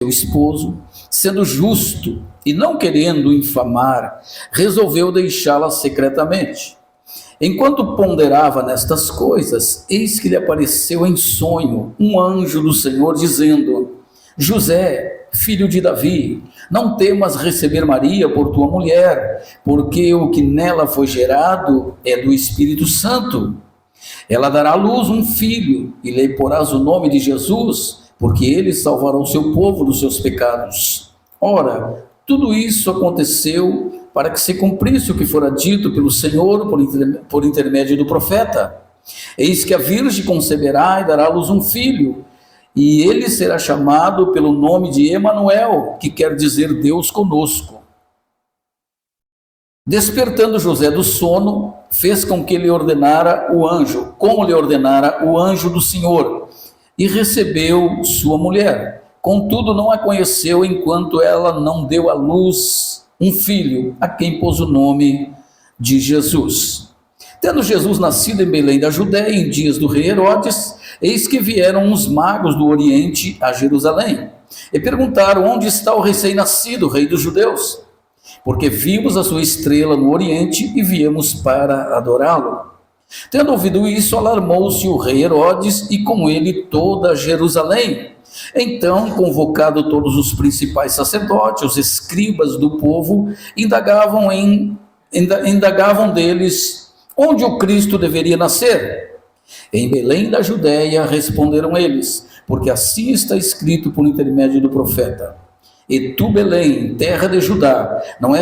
seu esposo, sendo justo e não querendo infamar, resolveu deixá-la secretamente. Enquanto ponderava nestas coisas, eis que lhe apareceu em sonho um anjo do Senhor, dizendo: José, filho de Davi, não temas receber Maria por tua mulher, porque o que nela foi gerado é do Espírito Santo. Ela dará à luz um filho, e lhe porás o nome de Jesus, porque ele salvará o seu povo dos seus pecados. Ora, tudo isso aconteceu para que se cumprisse o que fora dito pelo Senhor por intermédio do profeta. Eis que a virgem conceberá e dará à luz um filho, e ele será chamado pelo nome de Emanuel, que quer dizer Deus conosco. Despertando José do sono, fez com que lhe ordenara o anjo, como lhe ordenara o anjo do Senhor, e recebeu sua mulher. Contudo, não a conheceu enquanto ela não deu à luz um filho, a quem pôs o nome de Jesus. Tendo Jesus nascido em Belém da Judéia, em dias do rei Herodes, eis que vieram uns magos do Oriente a Jerusalém, e perguntaram: onde está o recém-nascido, rei dos judeus? Porque vimos a sua estrela no Oriente e viemos para adorá-lo. Tendo ouvido isso, alarmou-se o rei Herodes e com ele toda Jerusalém. Então, convocado todos os principais sacerdotes, os escribas do povo, indagavam deles onde o Cristo deveria nascer. Em Belém da Judéia, responderam eles, porque assim está escrito por intermédio do profeta: E tu, Belém, terra de Judá, não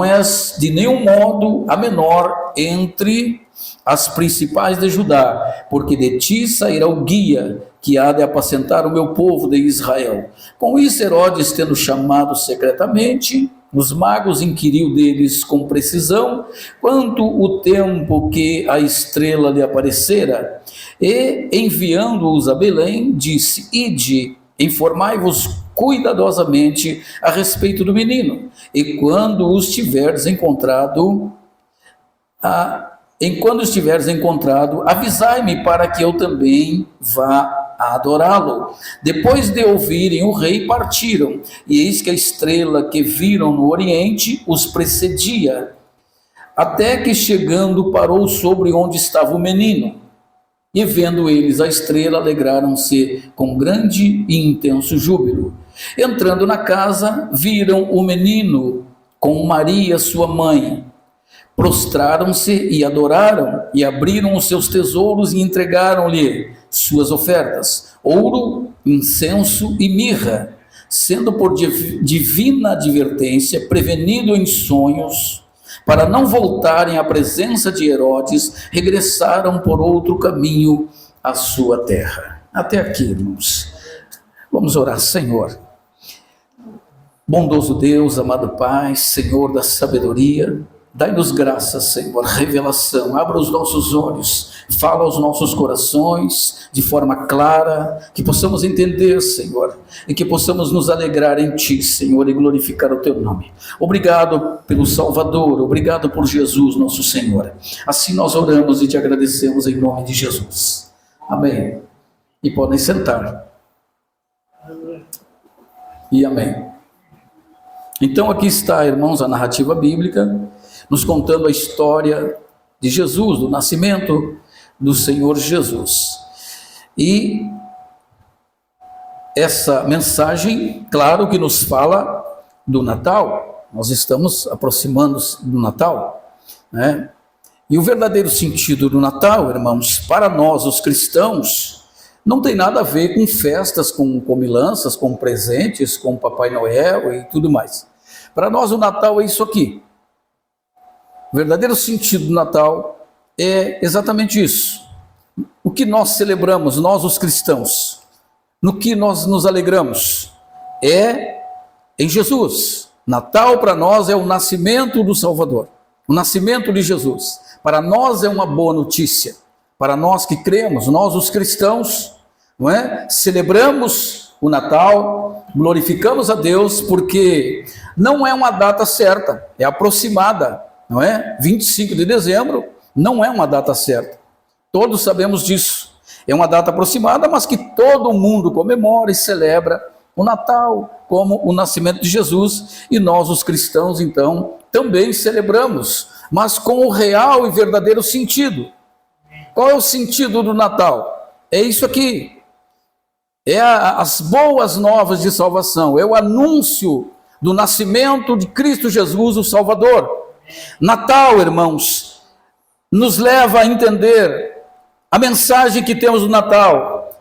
és de nenhum modo a menor entre as principais de Judá, porque de ti sairá o guia que há de apacentar o meu povo de Israel. Com isso, Herodes, tendo chamado secretamente os magos, inquiriu deles com precisão quanto o tempo que a estrela lhe aparecera, e, enviando-os a Belém, disse: Ide, informai-vos cuidadosamente a respeito do menino, e quando estiverdes encontrado, avisai-me para que eu também vá a adorá-lo. Depois de ouvirem o rei, partiram, e eis que a estrela que viram no Oriente os precedia, até que chegando parou sobre onde estava o menino. E vendo eles a estrela, alegraram-se com grande e intenso júbilo. Entrando na casa, viram o menino com Maria, sua mãe. Prostraram-se e adoraram, e abriram os seus tesouros e entregaram-lhe suas ofertas: ouro, incenso e mirra. Sendo por divina advertência prevenido em sonhos, para não voltarem à presença de Herodes, regressaram por outro caminho à sua terra. Até aqui, irmãos. Vamos orar. Senhor, bondoso Deus, amado Pai, Senhor da sabedoria, dai-nos graça, Senhor, revelação, abra os nossos olhos, fala aos nossos corações de forma clara, que possamos entender, Senhor, e que possamos nos alegrar em Ti, Senhor, e glorificar o Teu nome. Obrigado pelo Salvador, obrigado por Jesus, nosso Senhor. Assim nós oramos e Te agradecemos em nome de Jesus. Amém. E podem sentar. E amém. Então aqui está, irmãos, a narrativa bíblica, nos contando a história de Jesus, do nascimento do Senhor Jesus. E essa mensagem, claro que nos fala do Natal. Nós estamos aproximando-nos do Natal, né? E o verdadeiro sentido do Natal, irmãos, para nós, os cristãos, não tem nada a ver com festas, com comilanças, com presentes, com Papai Noel e tudo mais. Para nós o Natal é isso aqui. O verdadeiro sentido do Natal é exatamente isso. O que nós celebramos, nós os cristãos, no que nós nos alegramos, é em Jesus. Natal para nós é o nascimento do Salvador, o nascimento de Jesus. Para nós é uma boa notícia. Para nós que cremos, nós os cristãos, não é? Celebramos o Natal, glorificamos a Deus, porque não é uma data certa, é aproximada, não é? 25 de dezembro não é uma data certa, todos sabemos disso. É uma data aproximada, mas que todo mundo comemora e celebra o Natal como o nascimento de Jesus, e nós, os cristãos, então, também celebramos, mas com o real e verdadeiro sentido. Qual é o sentido do Natal? É isso aqui, é as boas novas de salvação, é o anúncio do nascimento de Cristo Jesus, o Salvador. Natal, irmãos, nos leva a entender a mensagem que temos no Natal,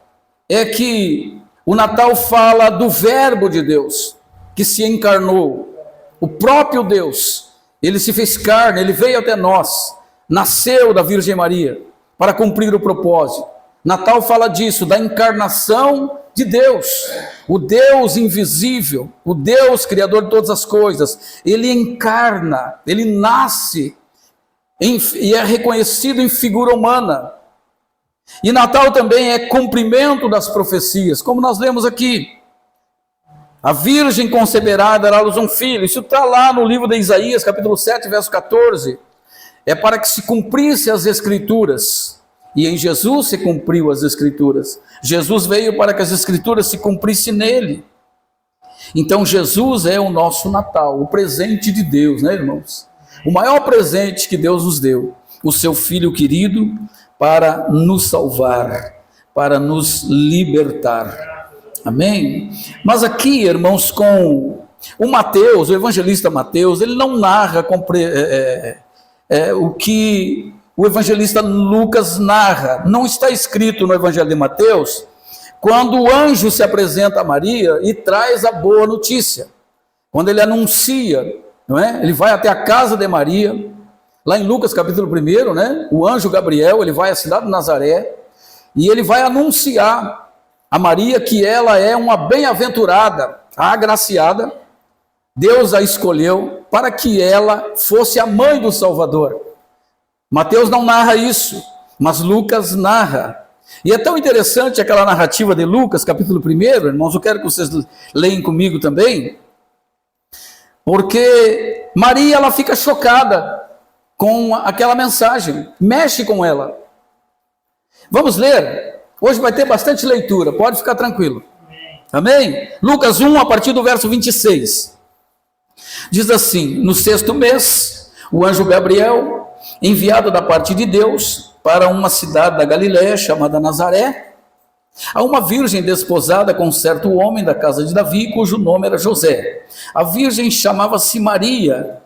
é que o Natal fala do Verbo de Deus, que se encarnou, o próprio Deus, ele se fez carne, ele veio até nós, nasceu da Virgem Maria, para cumprir o propósito. Natal fala disso, da encarnação de Deus, o Deus invisível, o Deus criador de todas as coisas, ele encarna, ele nasce e é reconhecido em figura humana. E Natal também é cumprimento das profecias, como nós lemos aqui. A Virgem conceberá e dará à luz um filho. Isso está lá no livro de Isaías, capítulo 7, verso 14. É para que se cumprisse as Escrituras. E em Jesus se cumpriu as Escrituras. Jesus veio para que as Escrituras se cumprissem nele. Então Jesus é o nosso Natal, o presente de Deus, né, irmãos? O maior presente que Deus nos deu, o seu Filho querido, para nos salvar, para nos libertar. Amém? Mas aqui, irmãos, com o Mateus, o evangelista Mateus, ele não narra o que o evangelista Lucas narra. Não está escrito no evangelho de Mateus, quando o anjo se apresenta a Maria e traz a boa notícia. Quando ele anuncia, não é? Ele vai até a casa de Maria, lá em Lucas capítulo 1, né? O anjo Gabriel, ele vai à cidade de Nazaré, e ele vai anunciar a Maria que ela é uma bem-aventurada, agraciada. Deus a escolheu para que ela fosse a mãe do Salvador. Mateus não narra isso, mas Lucas narra. E é tão interessante aquela narrativa de Lucas, capítulo 1, irmãos, eu quero que vocês leem comigo também, porque Maria, ela fica chocada com aquela mensagem, mexe com ela. Vamos ler? Hoje vai ter bastante leitura, pode ficar tranquilo. Amém? Lucas 1, a partir do verso 26. Diz assim: no 6º mês, o anjo Gabriel, enviado da parte de Deus para uma cidade da Galiléia chamada Nazaré, a uma virgem desposada com um certo homem da casa de Davi, cujo nome era José. A virgem chamava-se Maria.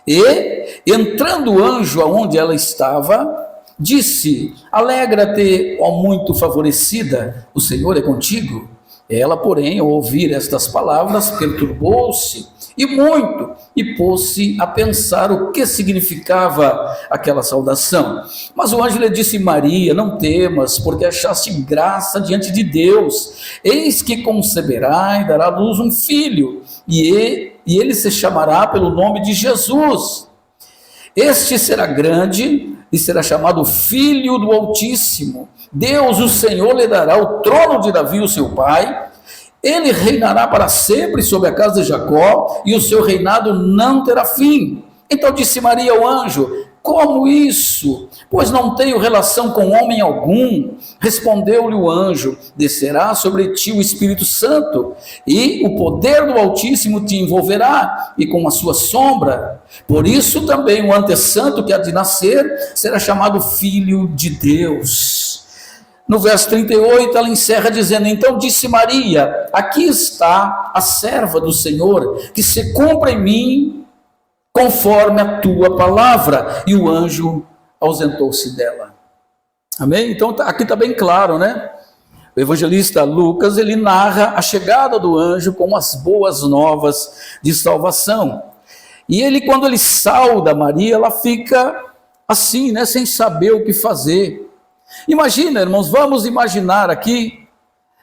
E, entrando o anjo aonde ela estava, disse: alegra-te, ó muito favorecida, o Senhor é contigo. Ela, porém, ao ouvir estas palavras, perturbou-se e muito, e pôs-se a pensar o que significava aquela saudação. Mas o anjo lhe disse: Maria, não temas, porque achaste graça diante de Deus. Eis que conceberá e dará à luz um filho, e ele se chamará pelo nome de Jesus. Este será grande e será chamado Filho do Altíssimo. Deus, o Senhor, lhe dará o trono de Davi, o seu pai. Ele reinará para sempre sobre a casa de Jacó, e o seu reinado não terá fim. Então disse Maria ao anjo: como isso? Pois não tenho relação com homem algum. Respondeu-lhe o anjo: descerá sobre ti o Espírito Santo, e o poder do Altíssimo te envolverá, e com a sua sombra. Por isso também o antesanto que há de nascer será chamado Filho de Deus. No verso 38, ela encerra dizendo: então disse Maria: aqui está a serva do Senhor, que se cumpra em mim conforme a tua palavra. E o anjo ausentou-se dela. Amém? Então aqui está bem claro, né? O evangelista Lucas, ele narra a chegada do anjo com as boas novas de salvação. E ele, quando ele sauda Maria, ela fica assim, né? Sem saber o que fazer. Imagina, irmãos, vamos imaginar aqui,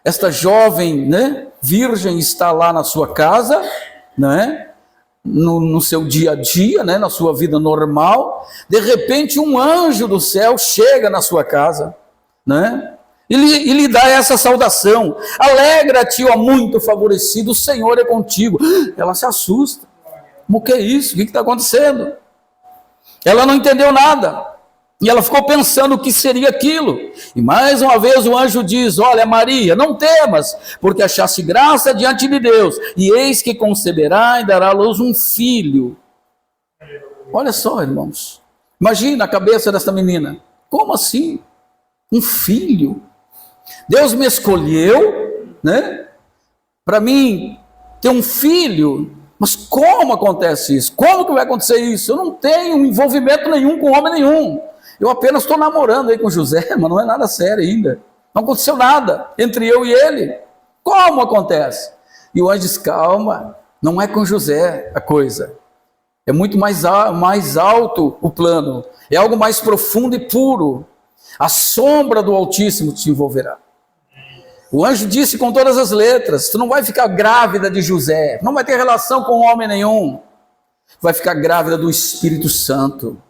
esta jovem, né, virgem está lá na sua casa, né, no seu dia a dia, né, na sua vida normal. De repente um anjo do céu chega na sua casa, né, e lhe dá essa saudação: alegra-te, ó muito favorecido, o Senhor é contigo. Ela se assusta: o que é isso? O que está acontecendo? Ela não entendeu nada. E ela ficou pensando o que seria aquilo. E mais uma vez o anjo diz: olha, Maria, não temas, porque achaste graça diante de Deus, e eis que conceberá e dará à luz um filho. Olha só, irmãos, imagina a cabeça dessa menina. Como assim? Um filho? Deus me escolheu, né, para mim ter um filho. Mas como acontece isso? Como que vai acontecer isso? Eu não tenho envolvimento nenhum com homem nenhum. Eu apenas estou namorando aí com José, mas não é nada sério ainda. Não aconteceu nada entre eu e ele. Como acontece? E o anjo diz: calma, não é com José a coisa. É muito mais alto o plano. É algo mais profundo e puro. A sombra do Altíssimo te envolverá. O anjo disse com todas as letras: tu não vai ficar grávida de José, não vai ter relação com homem nenhum. Vai ficar grávida do Espírito Santo.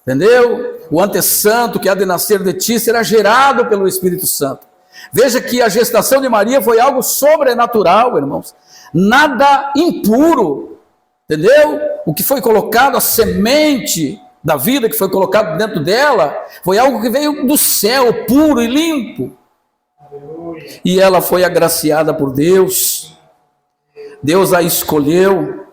Entendeu? O antesanto que há de nascer de ti será gerado pelo Espírito Santo. Veja que a gestação de Maria foi algo sobrenatural, irmãos. Nada impuro. Entendeu? O que foi colocado, a semente da vida que foi colocado dentro dela, foi algo que veio do céu, puro e limpo. E ela foi agraciada por Deus. Deus a escolheu.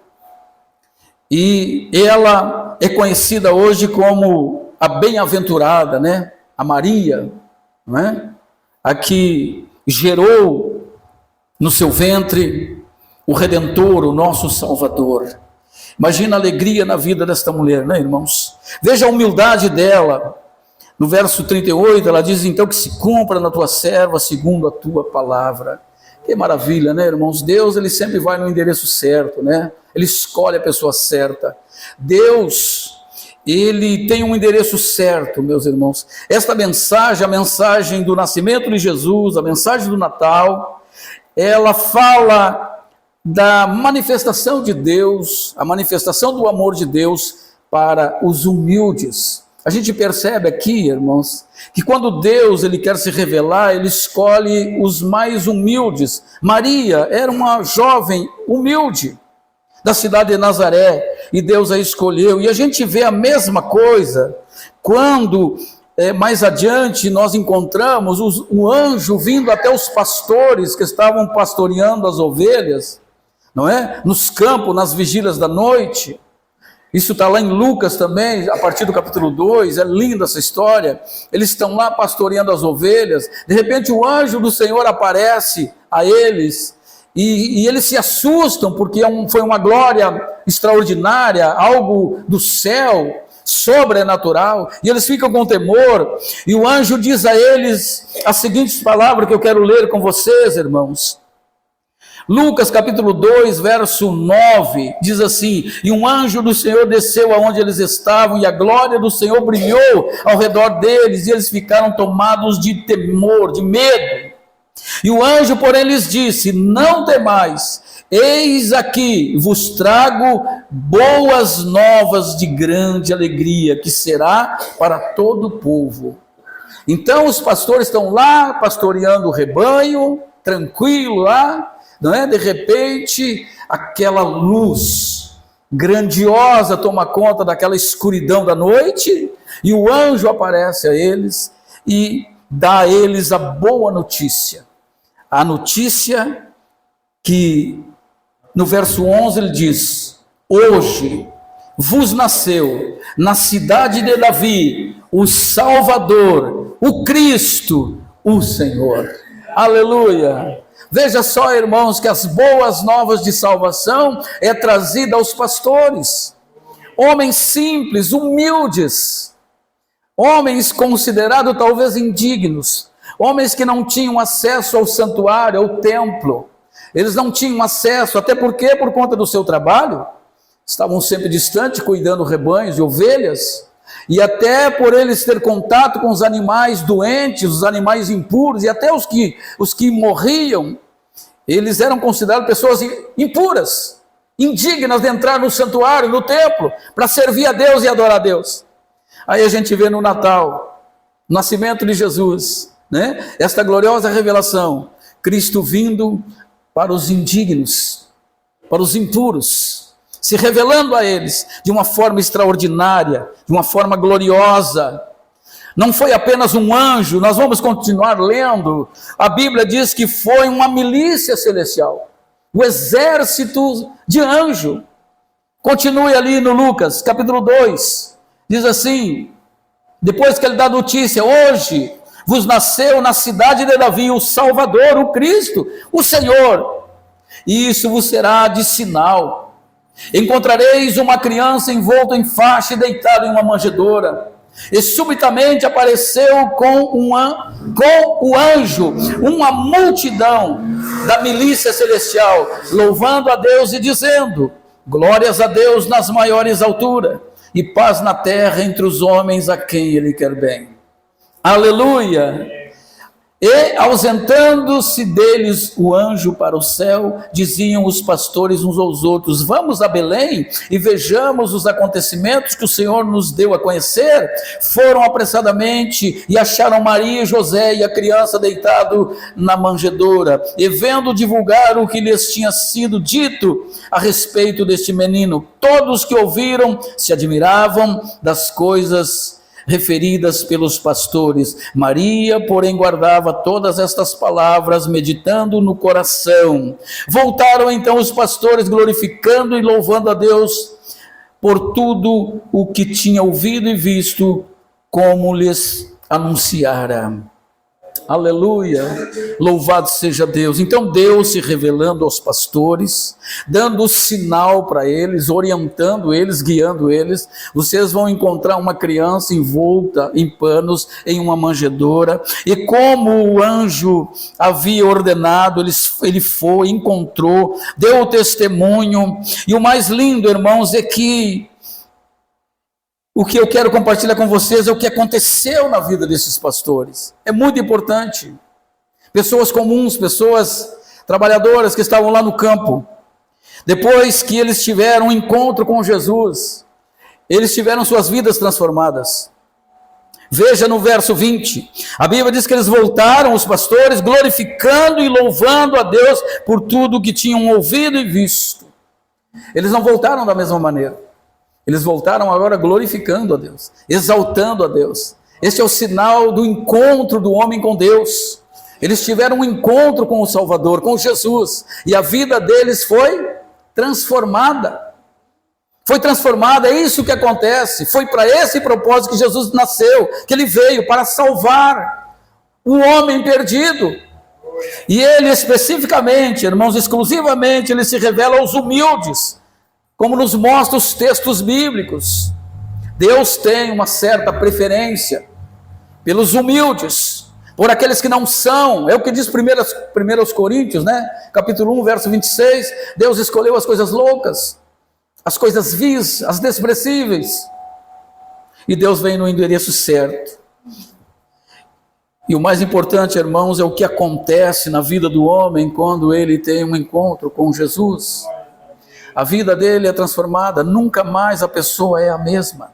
E ela é conhecida hoje como a bem-aventurada, né? A Maria, não é? A que gerou no seu ventre o Redentor, o nosso Salvador. Imagina a alegria na vida desta mulher, né, irmãos? Veja a humildade dela. No verso 38, ela diz: então que se cumpra na tua serva segundo a tua palavra. Que maravilha, né, irmãos? Deus, ele sempre vai no endereço certo, né? Ele escolhe a pessoa certa. Deus, ele tem um endereço certo, meus irmãos. Esta mensagem, a mensagem do nascimento de Jesus, a mensagem do Natal, ela fala da manifestação de Deus, a manifestação do amor de Deus para os humildes. A gente percebe aqui, irmãos, que quando Deus ele quer se revelar, ele escolhe os mais humildes. Maria era uma jovem humilde da cidade de Nazaré, e Deus a escolheu. E a gente vê a mesma coisa quando mais adiante nós encontramos o anjo vindo até os pastores que estavam pastoreando as ovelhas, não é? Nos campos, nas vigílias da noite. Isso está lá em Lucas também, a partir do capítulo 2, é linda essa história. Eles estão lá pastoreando as ovelhas, de repente o anjo do Senhor aparece a eles, e eles se assustam, porque foi uma glória extraordinária, algo do céu, sobrenatural, e eles ficam com temor, e o anjo diz a eles as seguintes palavras que eu quero ler com vocês, irmãos. Lucas capítulo 2, verso 9, diz assim: e um anjo do Senhor desceu aonde eles estavam, e a glória do Senhor brilhou ao redor deles, e eles ficaram tomados de temor, de medo. E o anjo, porém, lhes disse: não temais, eis aqui vos trago boas novas de grande alegria, que será para todo o povo. Então os pastores estão lá pastoreando o rebanho, tranquilo lá, não é? De repente, aquela luz grandiosa toma conta daquela escuridão da noite, e o anjo aparece a eles e dá a eles a boa notícia. A notícia que, no verso 11, ele diz: hoje vos nasceu na cidade de Davi o Salvador, o Cristo, o Senhor. Aleluia! Veja só, irmãos, que as boas novas de salvação é trazida aos pastores, homens simples, humildes, homens considerados talvez indignos, homens que não tinham acesso ao santuário, ao templo. Eles não tinham acesso, até porque por conta do seu trabalho, estavam sempre distantes, cuidando rebanhos de ovelhas, e até por eles ter contato com os animais doentes, os animais impuros, e até os que morriam, eles eram considerados pessoas impuras, indignas de entrar no santuário, no templo, para servir a Deus e adorar a Deus. Aí a gente vê no Natal, o nascimento de Jesus, né? Esta gloriosa revelação, Cristo vindo para os indignos, para os impuros, se revelando a eles de uma forma extraordinária, de uma forma gloriosa. Não foi apenas um anjo, nós vamos continuar lendo. A Bíblia diz que foi uma milícia celestial, o exército de anjo. Continue ali no Lucas, capítulo 2, diz assim, depois que ele dá a notícia, hoje vos nasceu na cidade de Davi o Salvador, o Cristo, o Senhor, e isso vos será de sinal. Encontrareis uma criança envolta em faixa e deitada em uma manjedoura. E subitamente apareceu com o anjo uma multidão da milícia celestial, louvando a Deus e dizendo: glórias a Deus nas maiores alturas, e paz na terra entre os homens a quem Ele quer bem. Aleluia! E, ausentando-se deles o anjo para o céu, diziam os pastores uns aos outros: vamos a Belém e vejamos os acontecimentos que o Senhor nos deu a conhecer. Foram apressadamente e acharam Maria e José e a criança deitado na manjedoura, e vendo divulgar o que lhes tinha sido dito a respeito deste menino, todos que ouviram se admiravam das coisas referidas pelos pastores. Maria, porém, guardava todas estas palavras, meditando no coração. Voltaram então os pastores, glorificando e louvando a Deus por tudo o que tinha ouvido e visto, como lhes anunciara. Aleluia, louvado seja Deus. Então Deus se revelando aos pastores, dando o sinal para eles, orientando eles, guiando eles. Vocês vão encontrar uma criança envolta em panos em uma manjedoura, e como o anjo havia ordenado, ele foi, encontrou, deu o testemunho. E o mais lindo, irmãos, é que o que eu quero compartilhar com vocês é o que aconteceu na vida desses pastores. É muito importante. Pessoas comuns, pessoas trabalhadoras que estavam lá no campo. Depois que eles tiveram um encontro com Jesus, eles tiveram suas vidas transformadas. Veja no verso 20. A Bíblia diz que eles voltaram, os pastores, glorificando e louvando a Deus por tudo que tinham ouvido e visto. Eles não voltaram da mesma maneira. Eles voltaram agora glorificando a Deus, exaltando a Deus. Este é o sinal do encontro do homem com Deus. Eles tiveram um encontro com o Salvador, com Jesus, e a vida deles foi transformada. Foi transformada, é isso que acontece. Foi para esse propósito que Jesus nasceu, que Ele veio para salvar o homem perdido. E Ele especificamente, irmãos, exclusivamente, Ele se revela aos humildes, como nos mostra os textos bíblicos. Deus tem uma certa preferência pelos humildes, por aqueles que não são. É o que diz 1 Coríntios, né? Capítulo 1, verso 26. Deus escolheu as coisas loucas, as coisas vis, as desprezíveis. E Deus vem no endereço certo. E o mais importante, irmãos, é o que acontece na vida do homem quando ele tem um encontro com Jesus. A vida dele é transformada, nunca mais a pessoa é a mesma.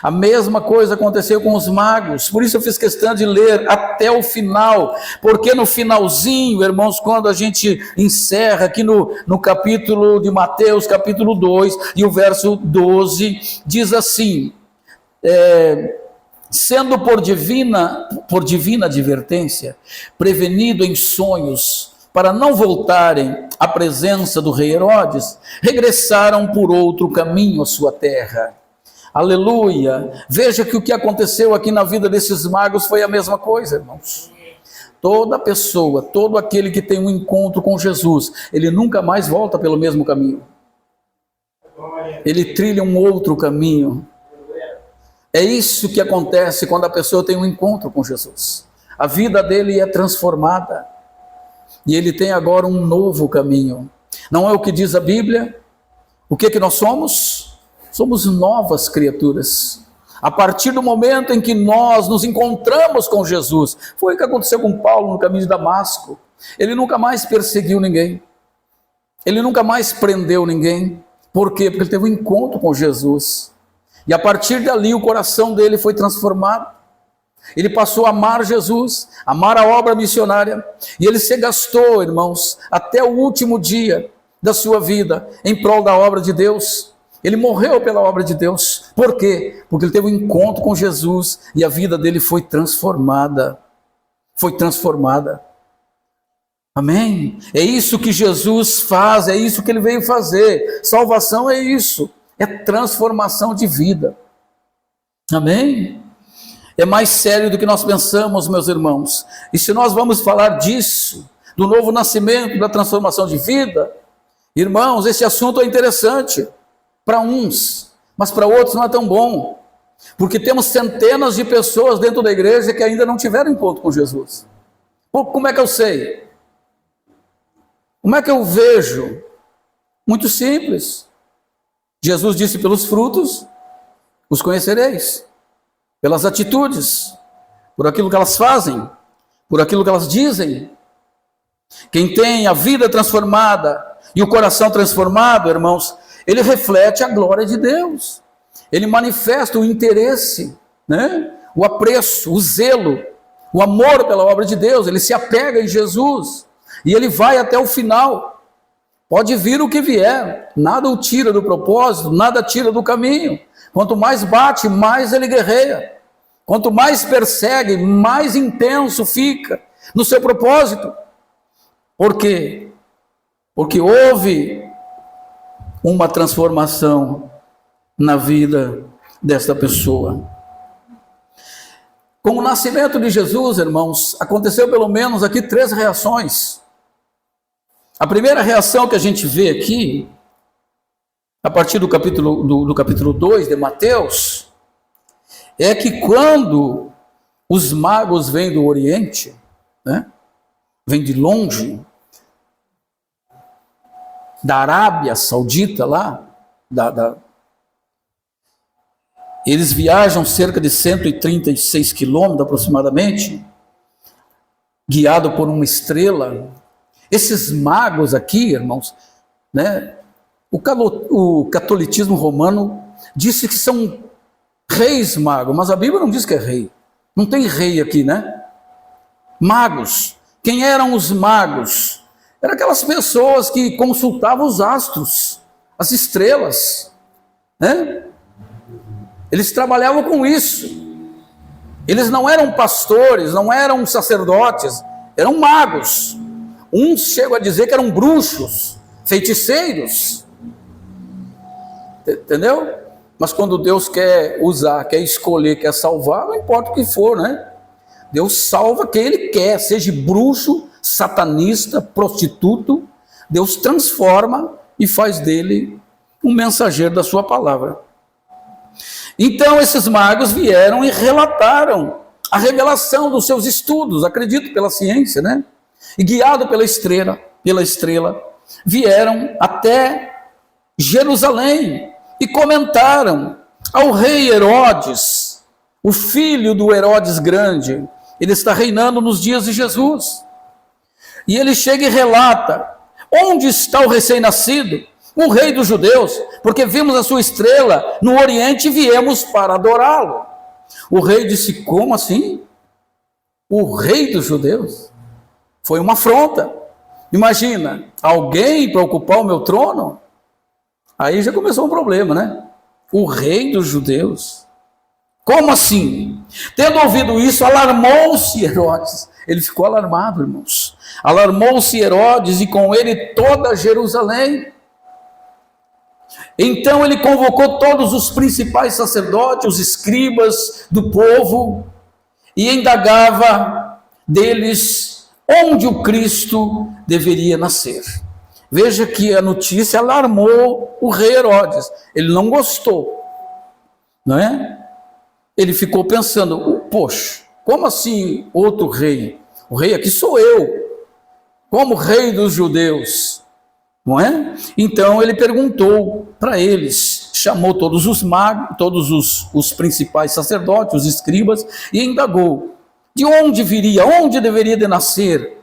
A mesma coisa aconteceu com os magos, por isso eu fiz questão de ler até o final, porque no finalzinho, irmãos, quando a gente encerra aqui no capítulo de Mateus, capítulo 2, e o verso 12, diz assim: sendo por divina advertência, prevenido em sonhos, para não voltarem à presença do rei Herodes, regressaram por outro caminho à sua terra. Aleluia! Veja que o que aconteceu aqui na vida desses magos foi a mesma coisa, irmãos. Toda pessoa, todo aquele que tem um encontro com Jesus, ele nunca mais volta pelo mesmo caminho. Ele trilha um outro caminho. É isso que acontece quando a pessoa tem um encontro com Jesus. A vida dele é transformada. E ele tem agora um novo caminho. Não é o que diz a Bíblia? O que nós somos? Somos novas criaturas. A partir do momento em que nós nos encontramos com Jesus. Foi o que aconteceu com Paulo no caminho de Damasco. Ele nunca mais perseguiu ninguém. Ele nunca mais prendeu ninguém. Por quê? Porque ele teve um encontro com Jesus. E a partir dali o coração dele foi transformado. Ele passou a amar Jesus, amar a obra missionária, e ele se gastou, irmãos, até o último dia, da sua vida em prol da obra de Deus. Ele morreu pela obra de Deus. Por quê? Porque ele teve um encontro com Jesus e a vida dele foi transformada. Foi transformada. Amém? É isso que Jesus faz, é isso que ele veio fazer. Salvação é isso, é transformação de vida. Amém? É mais sério do que nós pensamos, meus irmãos. E se nós vamos falar disso, do novo nascimento, da transformação de vida, irmãos, esse assunto é interessante para uns, mas para outros não é tão bom, porque temos centenas de pessoas dentro da igreja que ainda não tiveram encontro com Jesus. Como é que eu sei? Como é que eu vejo? Muito simples. Jesus disse: pelos frutos os conhecereis, pelas atitudes, por aquilo que elas fazem, por aquilo que elas dizem. Quem tem a vida transformada e o coração transformado, irmãos, ele reflete a glória de Deus. Ele manifesta o interesse, né? O apreço, o zelo, o amor pela obra de Deus. Ele se apega em Jesus e ele vai até o final. Pode vir o que vier, nada o tira do propósito, nada tira do caminho. Quanto mais bate, mais ele guerreia. Quanto mais persegue, mais intenso fica no seu propósito. Por quê? Porque houve uma transformação na vida desta pessoa. Com o nascimento de Jesus, irmãos, aconteceu pelo menos aqui 3 reações. A primeira reação que a gente vê aqui, a partir do capítulo 2 de Mateus, é que quando os magos vêm do Oriente, né, vêm de longe, da Arábia Saudita lá, eles viajam cerca de 136 quilômetros aproximadamente, guiado por uma estrela. Esses magos aqui, irmãos, né, o catolicismo romano disse que são reis magos, mas a Bíblia não diz que é rei. Não tem rei aqui, né? Magos. Quem eram os magos? Eram aquelas pessoas que consultavam os astros, as estrelas, né? Eles trabalhavam com isso. Eles não eram pastores, não eram sacerdotes, eram magos. Uns chegam a dizer que eram bruxos, feiticeiros. Entendeu? Mas quando Deus quer usar, quer escolher, quer salvar, não importa o que for, né? Deus salva quem Ele quer, seja bruxo, satanista, prostituto. Deus transforma e faz dele um mensageiro da sua palavra. Então esses magos vieram e relataram a revelação dos seus estudos, acredito pela ciência, né? E guiado pela estrela, vieram até Jerusalém e comentaram ao rei Herodes, o filho do Herodes Grande. Ele está reinando nos dias de Jesus. E ele chega e relata: onde está o recém-nascido, o rei dos judeus? Porque vimos a sua estrela no Oriente e viemos para adorá-lo. O rei disse: como assim? O rei dos judeus? Foi uma afronta. Imagina, alguém para ocupar o meu trono? Aí já começou um problema, né? O rei dos judeus. Como assim? Tendo ouvido isso, alarmou-se Herodes. Ele ficou alarmado, irmãos. Alarmou-se Herodes e com ele toda Jerusalém. Então ele convocou todos os principais sacerdotes, os escribas do povo, e indagava deles onde o Cristo deveria nascer. Veja que a notícia alarmou o rei Herodes. Ele não gostou, não é? Ele ficou pensando: poxa, como assim outro rei? O rei aqui sou eu, como rei dos judeus, não é? Então ele perguntou para eles, chamou todos os magos, todos os principais sacerdotes, os escribas, e indagou: de onde viria, onde deveria de nascer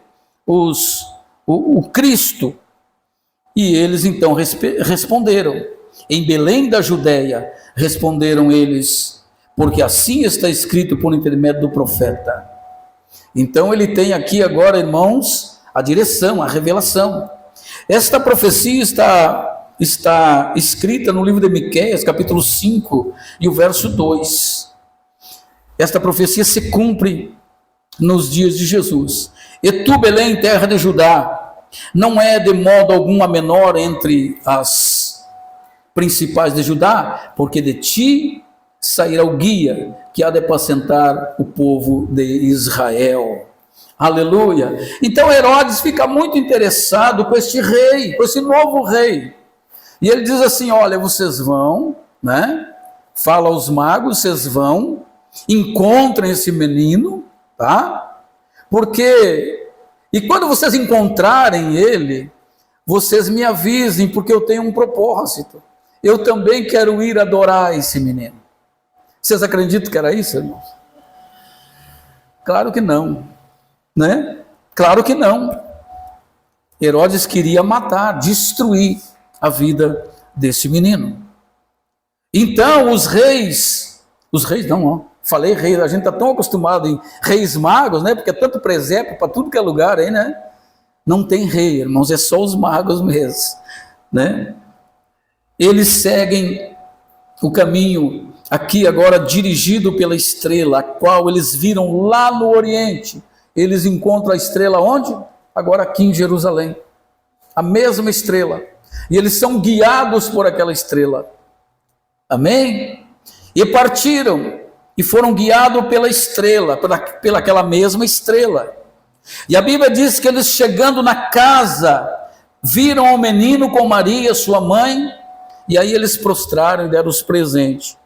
o Cristo? E eles então responderam: em Belém da Judéia. Responderam eles, porque assim está escrito por intermédio do profeta. Então ele tem aqui agora, irmãos, a direção, a revelação. Esta profecia está escrita no livro de Miqueias, capítulo 5, e o verso 2. Esta profecia se cumpre nos dias de Jesus. E tu, Belém, terra de Judá, não é de modo algum a menor entre as principais de Judá, porque de ti sairá o guia que há de apacentar o povo de Israel. Aleluia. Então Herodes fica muito interessado com este rei, com esse novo rei. E ele diz assim: olha, vocês vão, né? Fala aos magos, vocês vão, encontrem esse menino, tá? Porque, e quando vocês encontrarem ele, vocês me avisem, porque eu tenho um propósito. Eu também quero ir adorar esse menino. Vocês acreditam que era isso, irmãos? Claro que não, né? Claro que não. Herodes queria matar, destruir a vida desse menino. Então os reis não, ó, falei reis, a gente está tão acostumado em reis magos, né? Porque é tanto presépio para tudo que é lugar aí, né? Não tem rei, irmãos, é só os magos mesmo, né? Eles seguem o caminho aqui agora dirigido pela estrela, a qual eles viram lá no Oriente. Eles encontram a estrela onde? Agora aqui em Jerusalém. A mesma estrela. E eles são guiados por aquela estrela. Amém? E partiram e foram guiados pela estrela, pela aquela mesma estrela. E a Bíblia diz que eles, chegando na casa, viram o menino com Maria, sua mãe, e aí eles prostraram e deram os presentes.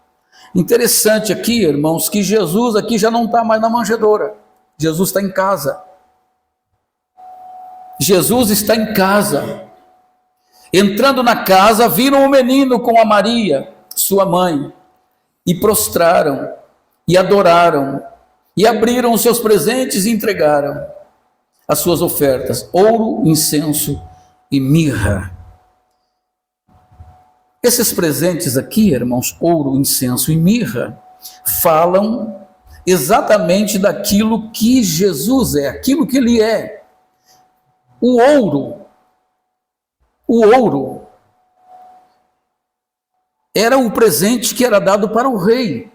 Interessante aqui, irmãos, que Jesus aqui já não está mais na manjedoura. Jesus está em casa. Jesus está em casa. Entrando na casa, viram o menino com a Maria, sua mãe, e prostraram, e adoraram, e abriram os seus presentes e entregaram as suas ofertas: ouro, incenso e mirra. Esses presentes aqui, irmãos, ouro, incenso e mirra, falam exatamente daquilo que Jesus é, aquilo que ele é. O ouro era o presente que era dado para o rei.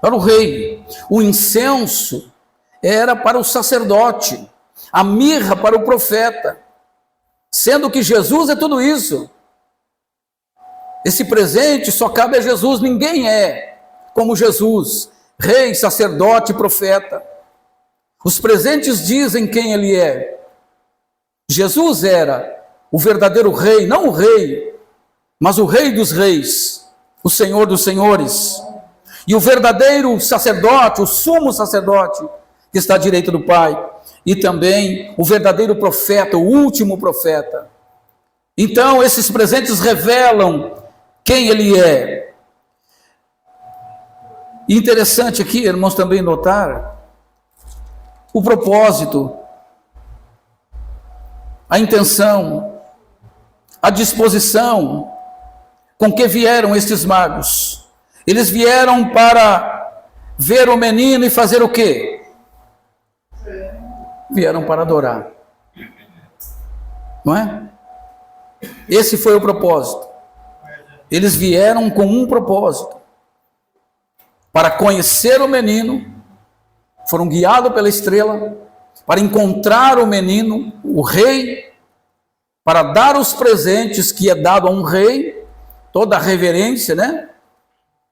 Para o rei. O incenso era para o sacerdote. A mirra para o profeta. Sendo que Jesus é tudo isso. Esse presente só cabe a Jesus, ninguém é como Jesus, rei, sacerdote e profeta. Os presentes dizem quem ele é. Jesus era o verdadeiro rei, não o rei, mas o rei dos reis, o Senhor dos senhores. E o verdadeiro sacerdote, o sumo sacerdote, que está à direita do Pai. E também o verdadeiro profeta, o último profeta. Então esses presentes revelam quem ele é. Interessante aqui, irmãos, também notar o propósito, a intenção, a disposição com que vieram estes magos. Eles vieram para ver o menino e fazer o quê? Vieram para adorar. Não é? Esse foi o propósito. Eles vieram com um propósito: para conhecer o menino, foram guiados pela estrela, para encontrar o menino, o rei, para dar os presentes que é dado a um rei, toda a reverência, né?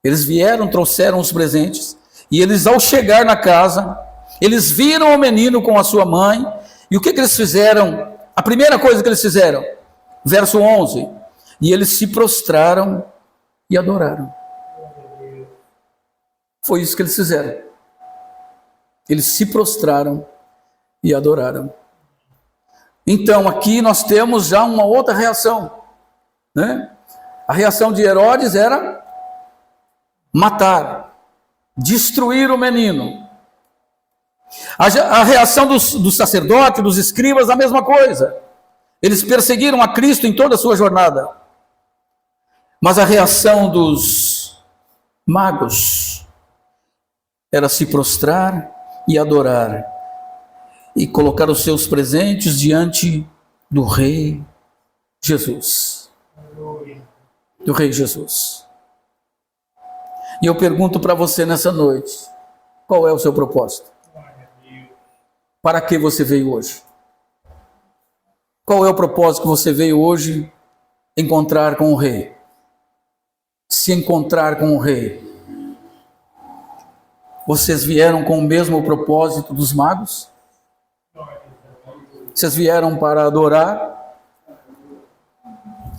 Eles vieram, trouxeram os presentes, e eles, ao chegar na casa, eles viram o menino com a sua mãe, e o que eles fizeram? A primeira coisa que eles fizeram, verso 11, e eles se prostraram e adoraram. Foi isso que eles fizeram. Eles se prostraram e adoraram. Então aqui nós temos já uma outra reação, né? A reação de Herodes era matar, destruir o menino. A reação dos sacerdotes, dos escribas, a mesma coisa. Eles perseguiram a Cristo em toda a sua jornada. Mas a reação dos magos era se prostrar e adorar, e colocar os seus presentes diante do Rei Jesus. Do Rei Jesus. E eu pergunto para você nessa noite, qual é o seu propósito? Para que você veio hoje? Qual é o propósito que você veio hoje encontrar com o Rei? Se encontrar com o Rei. Vocês vieram com o mesmo propósito dos magos? Vocês vieram para adorar?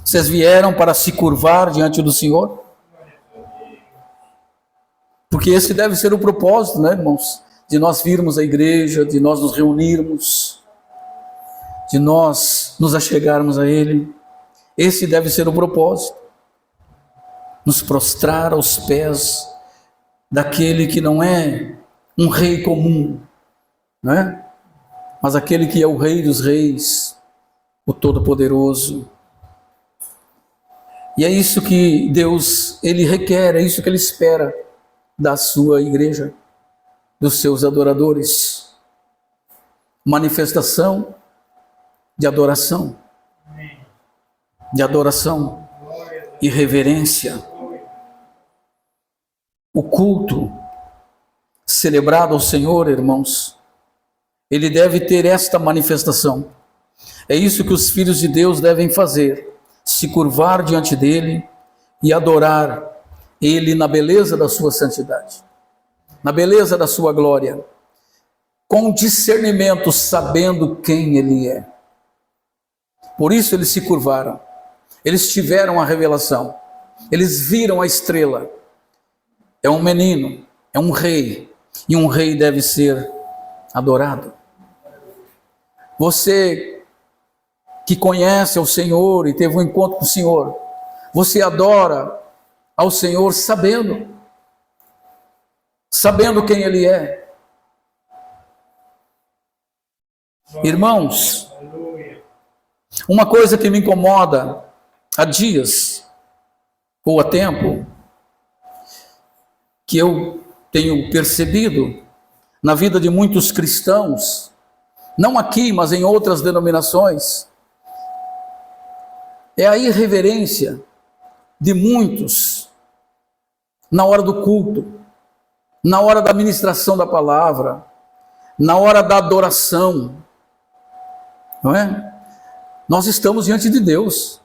Vocês vieram para se curvar diante do Senhor? Porque esse deve ser o propósito, né, irmãos? De nós virmos à igreja, de nós nos reunirmos, de nós nos achegarmos a Ele. Esse deve ser o propósito. Nos prostrar aos pés daquele que não é um rei comum, né? Mas aquele que é o Rei dos Reis, o Todo-Poderoso. E é isso que Deus, Ele requer, é isso que Ele espera da sua igreja, dos seus adoradores. Manifestação de adoração e reverência. O culto celebrado ao Senhor, irmãos, ele deve ter esta manifestação. É isso que os filhos de Deus devem fazer: se curvar diante dele e adorar ele na beleza da sua santidade, na beleza da sua glória, com discernimento, sabendo quem ele é. Por isso eles se curvaram, eles tiveram a revelação, eles viram a estrela. É um menino, é um rei, e um rei deve ser adorado. Você que conhece o Senhor e teve um encontro com o Senhor, você adora ao Senhor sabendo quem Ele é. Irmãos, uma coisa que me incomoda há dias, ou há tempo, que eu tenho percebido na vida de muitos cristãos, não aqui, mas em outras denominações, é a irreverência de muitos na hora do culto, na hora da ministração da palavra, na hora da adoração, não é? Nós estamos diante de Deus,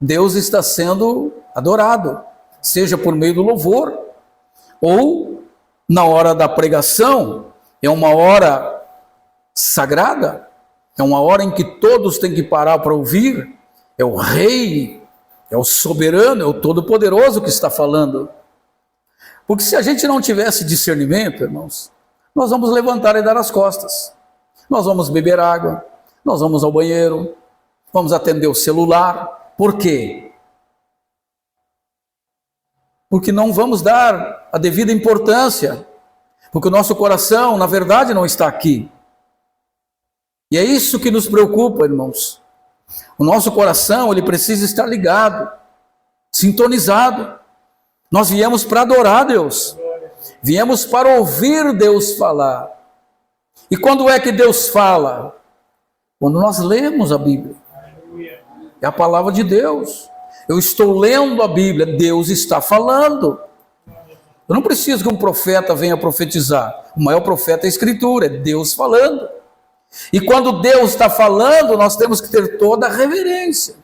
Deus está sendo adorado, seja por meio do louvor, ou na hora da pregação. É uma hora sagrada, é uma hora em que todos têm que parar para ouvir. É o Rei, é o soberano, é o Todo-Poderoso que está falando. Porque se a gente não tivesse discernimento, irmãos, nós vamos levantar e dar as costas. Nós vamos beber água, nós vamos ao banheiro, vamos atender o celular. Por quê? Porque não vamos dar a devida importância, porque o nosso coração, na verdade, não está aqui. E é isso que nos preocupa, irmãos. O nosso coração, ele precisa estar ligado, sintonizado. Nós viemos para adorar Deus, viemos para ouvir Deus falar. E quando é que Deus fala? Quando nós lemos a Bíblia. É a palavra de Deus. Eu estou lendo a Bíblia, Deus está falando. Eu não preciso que um profeta venha profetizar. O maior profeta é a Escritura, é Deus falando. E quando Deus está falando, nós temos que ter toda a reverência.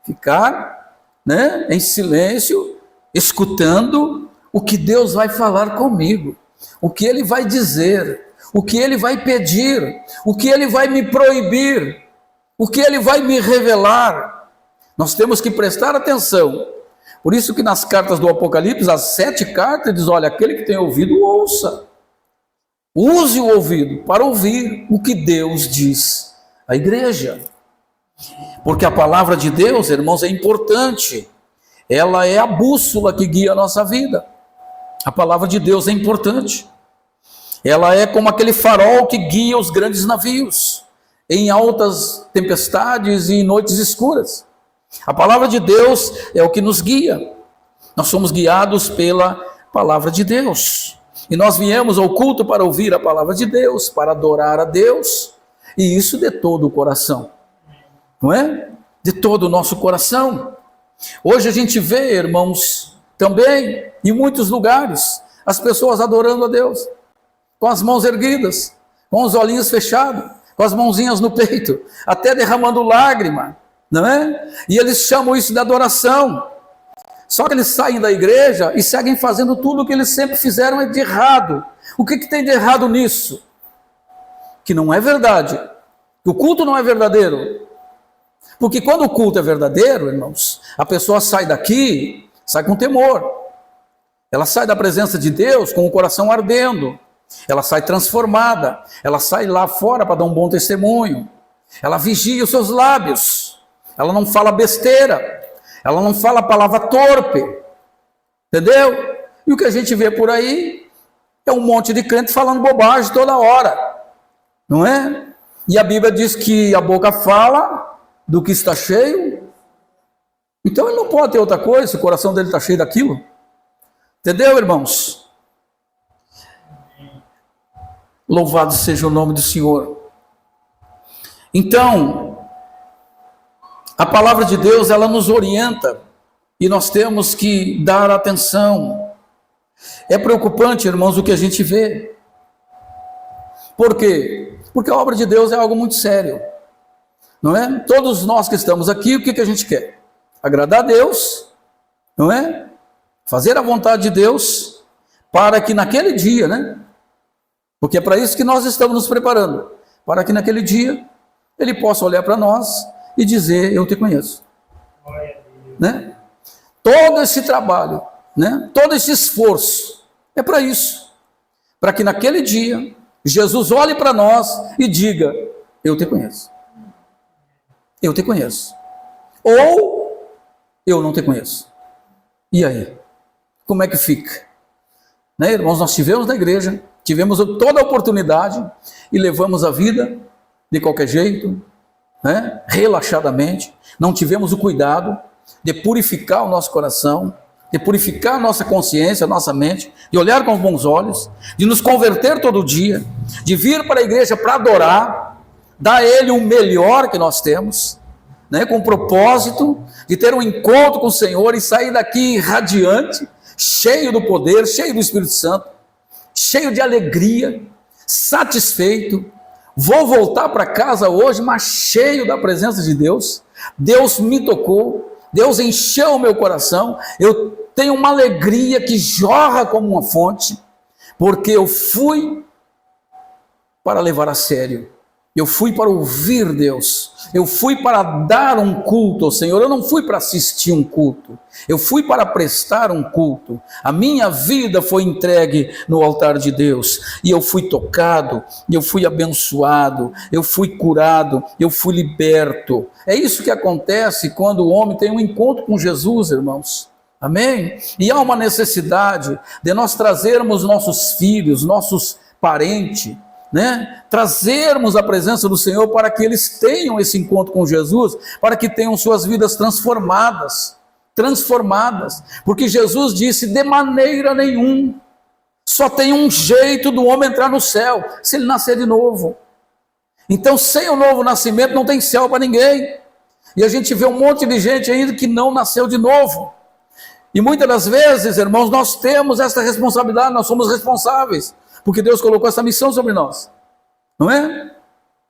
Ficar, né, em silêncio, escutando o que Deus vai falar comigo. O que Ele vai dizer, o que Ele vai pedir, o que Ele vai me proibir, o que Ele vai me revelar. Nós temos que prestar atenção. Por isso que nas cartas do Apocalipse, as 7 cartas, diz: olha, aquele que tem ouvido, ouça. Use o ouvido para ouvir o que Deus diz à igreja. Porque a palavra de Deus, irmãos, é importante. Ela é a bússola que guia a nossa vida. A palavra de Deus é importante. Ela é como aquele farol que guia os grandes navios em altas tempestades e em noites escuras. A palavra de Deus é o que nos guia. Nós somos guiados pela palavra de Deus. E nós viemos ao culto para ouvir a palavra de Deus, para adorar a Deus, e isso de todo o coração. não é? De todo o nosso coração. Hoje a gente vê, irmãos, também em muitos lugares, as pessoas adorando a Deus, com as mãos erguidas, com os olhinhos fechados, com as mãozinhas no peito, até derramando lágrima, não é? E eles chamam isso de adoração. Só que eles saem da igreja e seguem fazendo tudo o que eles sempre fizeram de errado. O que tem de errado nisso? Que não é verdade. Que o culto não é verdadeiro. Porque quando o culto é verdadeiro, irmãos, a pessoa sai daqui, sai com temor. Ela sai da presença de Deus com o coração ardendo. Ela sai transformada. Ela sai lá fora para dar um bom testemunho. Ela vigia os seus lábios. Ela não fala besteira. Ela não fala a palavra torpe. Entendeu? E o que a gente vê por aí é um monte de crente falando bobagem toda hora. Não é? E a Bíblia diz que a boca fala do que está cheio. Então ele não pode ter outra coisa, se o coração dele está cheio daquilo. Entendeu, irmãos? Louvado seja o nome do Senhor. Então, a palavra de Deus, ela nos orienta e nós temos que dar atenção. É preocupante, irmãos, o que a gente vê. Por quê? Porque a obra de Deus é algo muito sério, não é? Todos nós que estamos aqui, o que a gente quer? Agradar a Deus, não é? Fazer a vontade de Deus, para que naquele dia, né? Porque é para isso que nós estamos nos preparando, para que naquele dia Ele possa olhar para nós e dizer: eu te conheço, né? Todo esse trabalho, né? Todo esse esforço é para isso, para que naquele dia Jesus olhe para nós e diga: eu te conheço, eu te conheço, ou eu não te conheço. E aí, como é que fica? Né, irmãos, nós tivemos na igreja, tivemos toda a oportunidade e levamos a vida de qualquer jeito, né? Relaxadamente, não tivemos o cuidado de purificar o nosso coração, de purificar a nossa consciência, a nossa mente, de olhar com bons olhos, de nos converter todo dia, de vir para a igreja para adorar, dar a Ele o melhor que nós temos, né? Com o propósito de ter um encontro com o Senhor e sair daqui radiante, cheio do poder, cheio do Espírito Santo, cheio de alegria, satisfeito. Vou voltar para casa hoje, mas cheio da presença de Deus. Deus me tocou, Deus encheu o meu coração, eu tenho uma alegria que jorra como uma fonte, porque eu fui para levar a sério, eu fui para ouvir Deus, eu fui para dar um culto ao Senhor, eu não fui para assistir um culto, eu fui para prestar um culto. A minha vida foi entregue no altar de Deus, e eu fui tocado, eu fui abençoado, eu fui curado, eu fui liberto. É isso que acontece quando o homem tem um encontro com Jesus, irmãos. Amém? E há uma necessidade de nós trazermos nossos filhos, nossos parentes, né? Trazermos a presença do Senhor para que eles tenham esse encontro com Jesus, para que tenham suas vidas transformadas, porque Jesus disse: de maneira nenhuma, só tem um jeito do homem entrar no céu, se ele nascer de novo. Então, sem o novo nascimento não tem céu para ninguém, e a gente vê um monte de gente ainda que não nasceu de novo, e muitas das vezes, irmãos, nós temos essa responsabilidade, nós somos responsáveis, porque Deus colocou essa missão sobre nós, não é?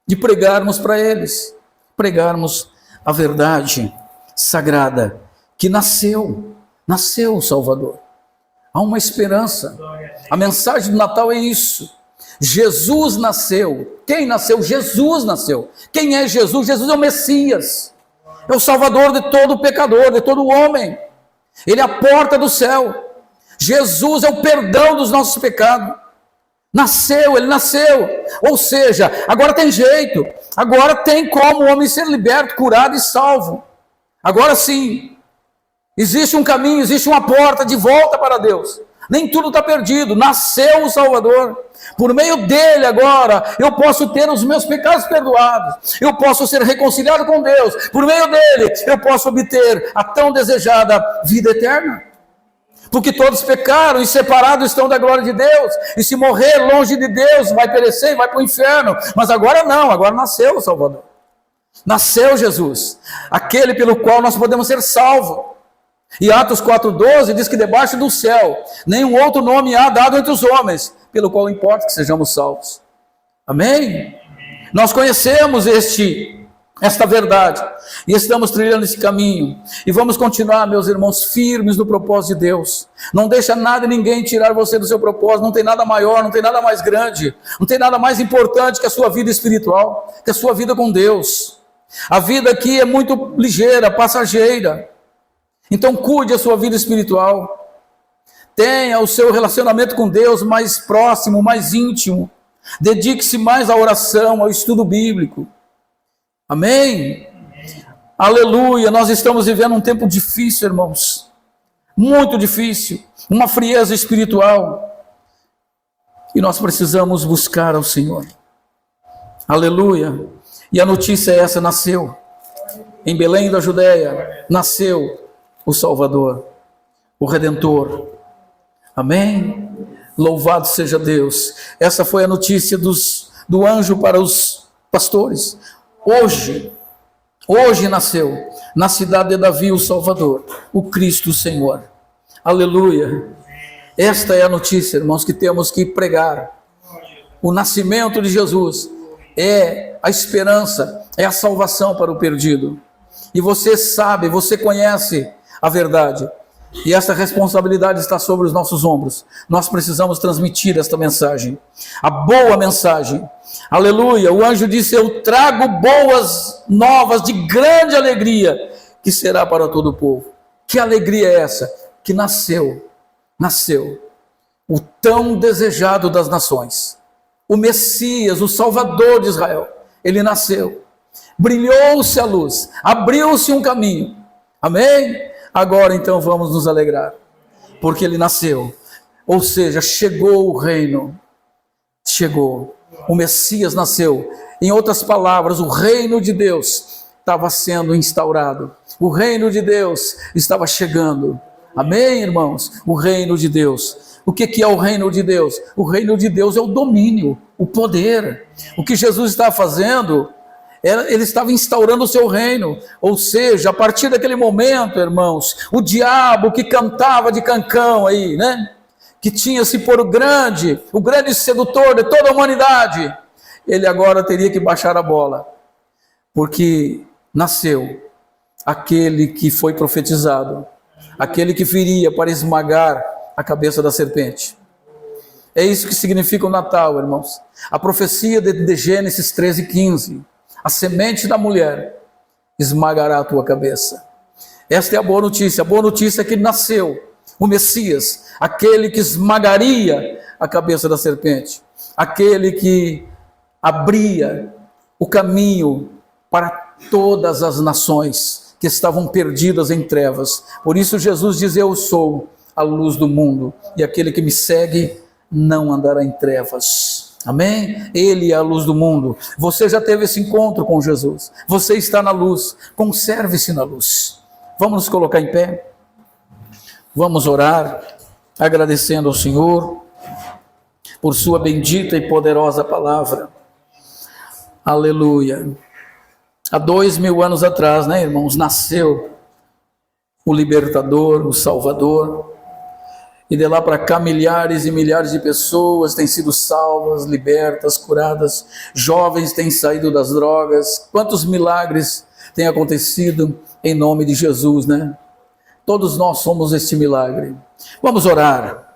De pregarmos para eles, pregarmos a verdade sagrada, que nasceu o Salvador. Há uma esperança. A mensagem do Natal é isso. Jesus nasceu. Quem nasceu? Jesus nasceu. Quem é Jesus? Jesus é o Messias, é o Salvador de todo pecador, de todo homem. Ele é a porta do céu. Jesus é o perdão dos nossos pecados. Ele nasceu, ou seja, agora tem jeito, agora tem como o homem ser liberto, curado e salvo. Agora sim, existe um caminho, existe uma porta de volta para Deus. Nem tudo está perdido, nasceu o Salvador. Por meio dele agora, eu posso ter os meus pecados perdoados, eu posso ser reconciliado com Deus. Por meio dele, eu posso obter a tão desejada vida eterna. Porque todos pecaram e separados estão da glória de Deus, e se morrer longe de Deus vai perecer e vai para o inferno. Mas agora não, agora nasceu o Salvador. Nasceu Jesus, aquele pelo qual nós podemos ser salvos. E Atos 4,12 diz que debaixo do céu nenhum outro nome há dado entre os homens, pelo qual importa que sejamos salvos. Amém? Nós conhecemos esta verdade e estamos trilhando esse caminho e vamos continuar, meus irmãos, firmes no propósito de Deus. Não deixa nada e ninguém tirar você do seu propósito. Não tem nada maior, não tem nada mais grande, não tem nada mais importante que a sua vida espiritual, que a sua vida com Deus. A vida aqui é muito ligeira, passageira. Então cuide a sua vida espiritual, tenha o seu relacionamento com Deus mais próximo, mais íntimo, dedique-se mais à oração, ao estudo bíblico. Amém? Aleluia. Nós estamos vivendo um tempo difícil, irmãos, muito difícil, uma frieza espiritual, e nós precisamos buscar ao Senhor. Aleluia. E a notícia é essa: nasceu em Belém da Judéia, nasceu o Salvador, o Redentor. Amém? Louvado seja Deus. Essa foi a notícia do anjo para os pastores. Hoje nasceu na cidade de Davi o Salvador, o Cristo o Senhor. Aleluia. Esta é a notícia, irmãos, que temos que pregar. O nascimento de Jesus é a esperança, é a salvação para o perdido. E você sabe, você conhece a verdade, e essa responsabilidade está sobre os nossos ombros. Nós precisamos transmitir esta mensagem, a boa mensagem. Aleluia. O anjo disse: eu trago boas novas de grande alegria, que será para todo o povo. Que alegria é essa? Que nasceu o tão desejado das nações, o Messias, o Salvador de Israel. Ele nasceu, brilhou-se a luz, abriu-se um caminho. Amém? Agora então vamos nos alegrar, porque ele nasceu, ou seja, chegou o reino, chegou, o Messias nasceu. Em outras palavras, o reino de Deus estava sendo instaurado, o reino de Deus estava chegando. Amém, irmãos? O reino de Deus. O que é o reino de Deus? O reino de Deus é o domínio, o poder. O que Jesus estava fazendo, ele estava instaurando o seu reino. Ou seja, a partir daquele momento, irmãos, o diabo que cantava de cancão aí, né? Que tinha-se por o grande sedutor de toda a humanidade, ele agora teria que baixar a bola, porque nasceu aquele que foi profetizado, aquele que viria para esmagar a cabeça da serpente. É isso que significa o Natal, irmãos. A profecia de Gênesis 13:15. A semente da mulher esmagará a tua cabeça. Esta é a boa notícia. A boa notícia é que nasceu o Messias, aquele que esmagaria a cabeça da serpente, aquele que abria o caminho para todas as nações que estavam perdidas em trevas. Por isso Jesus diz: eu sou a luz do mundo, e aquele que me segue não andará em trevas. Amém? Ele é a luz do mundo. Você já teve esse encontro com Jesus, você está na luz, conserve-se na luz. Vamos nos colocar em pé, vamos orar, agradecendo ao Senhor por sua bendita e poderosa palavra. Aleluia. Há 2000 anos atrás, né, irmãos, nasceu o libertador, o Salvador. E de lá para cá, milhares e milhares de pessoas têm sido salvas, libertas, curadas. Jovens têm saído das drogas. Quantos milagres têm acontecido em nome de Jesus, né? Todos nós somos este milagre. Vamos orar.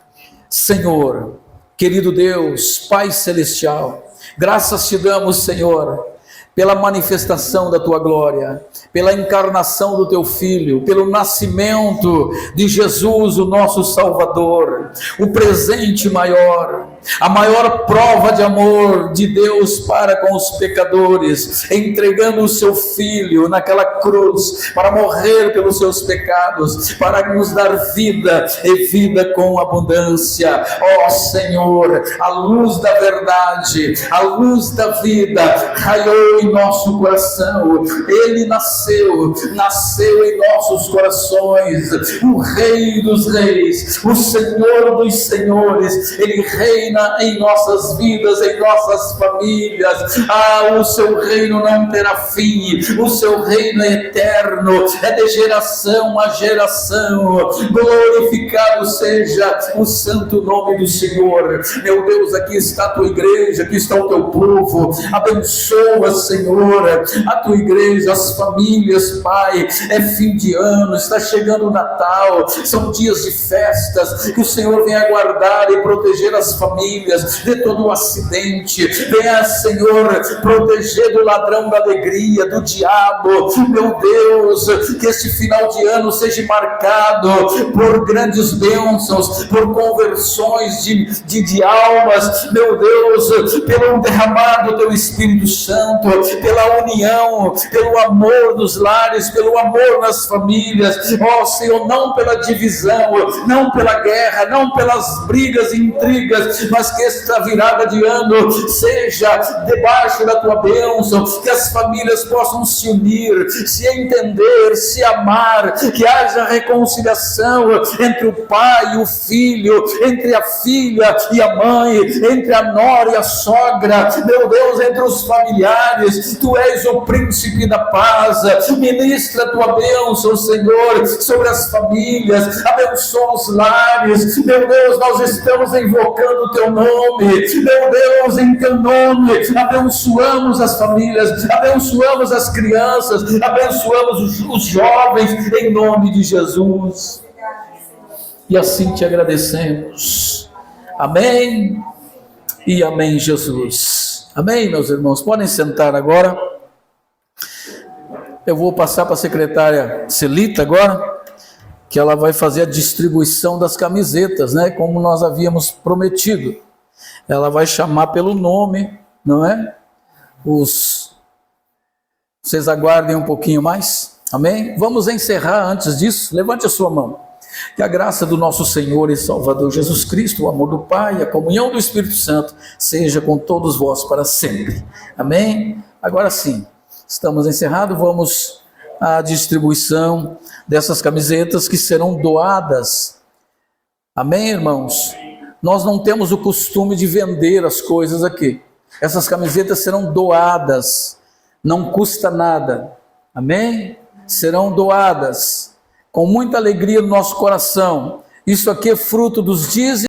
Senhor, querido Deus, Pai Celestial, graças te damos, Senhor, pela manifestação da tua glória, pela encarnação do teu Filho, pelo nascimento de Jesus, o nosso Salvador, o presente maior, a maior prova de amor de Deus para com os pecadores, entregando o seu Filho naquela cruz, para morrer pelos seus pecados, para nos dar vida e vida com abundância. Ó Senhor, a luz da verdade, a luz da vida, raiou em nosso coração. Ele nasceu nasceu em nossos corações, o Rei dos Reis, o Senhor dos Senhores. Ele reina em nossas vidas, em nossas famílias. O seu reino não terá fim, o seu reino é eterno, é de geração a geração. Glorificado seja o santo nome do Senhor. Meu Deus, aqui está a tua igreja, aqui está o teu povo. Abençoa, Senhor, a tua igreja, as famílias, Pai. É fim de ano, está chegando o Natal, são dias de festas. Que o Senhor venha guardar e proteger as famílias de todo o acidente. Venha, Senhor, proteger do ladrão da alegria, do diabo. Meu Deus, que este final de ano seja marcado por grandes bênçãos, por conversões de almas. Meu Deus, pelo derramar do teu Espírito Santo, pela união, pelo amor nos lares, pelo amor nas famílias. Senhor, não pela divisão, não pela guerra, não pelas brigas e intrigas, mas que esta virada de ano seja debaixo da tua bênção, que as famílias possam se unir, se entender, se amar, que haja reconciliação entre o pai e o filho, entre a filha e a mãe, entre a nora e a sogra. Meu Deus, entre os familiares. Tu és o príncipe da paz. Ministra a tua bênção, Senhor, sobre as famílias. Abençoa os lares. Meu Deus, nós estamos invocando o teu nome. Meu Deus, em teu nome abençoamos as famílias, abençoamos as crianças, abençoamos os jovens, em nome de Jesus. E assim te agradecemos. Amém e amém, Jesus. Amém, meus irmãos. Podem sentar agora. Eu vou passar para a secretária Celita agora, que ela vai fazer a distribuição das camisetas, né? Como nós havíamos prometido. Ela vai chamar pelo nome, não é? Vocês aguardem um pouquinho mais. Amém? Vamos encerrar antes disso. Levante a sua mão. Que a graça do nosso Senhor e Salvador Jesus Cristo, o amor do Pai, a comunhão do Espírito Santo, seja com todos vós para sempre. Amém? Agora sim, estamos encerrados. Vamos à distribuição dessas camisetas que serão doadas. Amém, irmãos? Nós não temos o costume de vender as coisas aqui. Essas camisetas serão doadas. Não custa nada. Amém? Serão doadas com muita alegria no nosso coração. Isso aqui é fruto dos dízimos